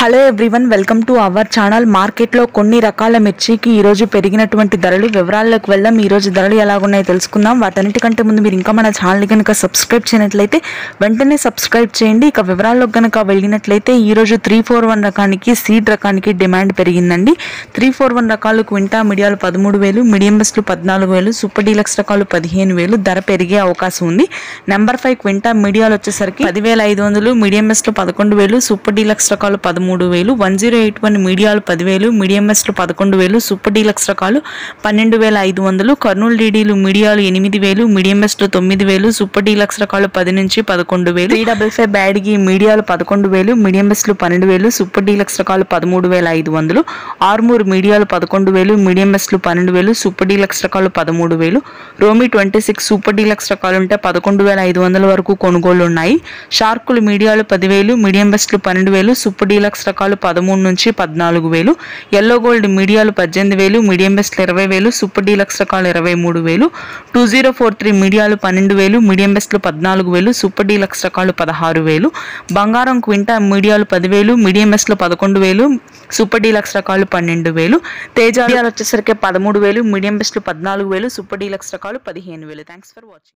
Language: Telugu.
Hello everyone, welcome to our channel. మార్కెట్లో కొన్ని రకాల మిర్చికి ఈరోజు పెరిగినటువంటి ధరలు వివరాల్లోకి వెళ్దాం. ఈరోజు ధరలు ఎలాగున్నాయో తెలుసుకుందాం. వాటన్నిటికంటే ముందు మీరు ఇంకా మన ఛానల్ కనుక సబ్స్క్రైబ్ చేయనట్లయితే వెంటనే సబ్స్క్రైబ్ చేయండి. ఇక వివరాల్లోకి కనుక వెళ్ళినట్లయితే ఈరోజు 341 రకానికి సీడ్ రకానికి డిమాండ్ పెరిగిందండి. 341 రకాలు క్వింటా మీడియాలు 13,000, మీడియం బెస్ట్లు 14,000, సూపర్ డీలక్స్ రకాలు 15,000 ధర పెరిగే అవకాశం ఉంది. నెంబర్ 5 క్వింటా మీడియాలు వచ్చేసరికి 10,500, మీడియం బెస్ట్లు 11,000, సూపర్ డీలక్స్ రకాలు 13,000, 1081 మీడియాలు 10,000, మీడియం బెస్ట్లు 11,000, సూపర్ డీలక్స్ రకాలు 12,500, కర్నూలు డీడీలు మీడియాలు 8,000, మీడియం బెస్ట్లు 9,000, సూపర్ డీలక్స్ రకాలు 10 నుంచి 11,000, 355 బ్యాడ్గి మీడియాలు 11,000, మీడియం బెస్ట్లు 12,000, సూపర్ డీలక్స్ రకాలు 13,500, ఆర్మూర్ మీడియాలు 11,000, మీడియం బెస్ట్లు 12,000, సూపర్ డీలక్స్ రకాలు 13,000, రోమి 26 సూపర్ డీలక్స్ రకాలు ఉంటే 11,500 వరకు కొనుగోళ్లు ఉన్నాయి. షార్కులు మీడియాలు 10,000, మీడియం బెస్ట్లు 12,000, సూపర్ డీలక్స్ రకాలు 13 నుంచి 14,000, ఎల్లో గోల్డ్ మీడియాలు 18,000, మీడియం బెస్ట్లు 20,000, సూపర్ డీలక్స్ రకాలు 23,000, 2043 మీడియాలు 12,000, మీడియం బెస్ట్లు 14,000, సూపర్ డీలక్స్ రకాలు 16,000, బంగారం క్వింటా మీడియాలు 10,000, మీడియం బెస్ట్లు 11,000, సూపర్ డీలక్స్ రకాలు 12,000, తేజ వచ్చేసరికి 13,000, మీడియం బెస్ట్లు 14,000, సూపర్ డీలక్స్ రకాలు 15,000. Thanks for watching.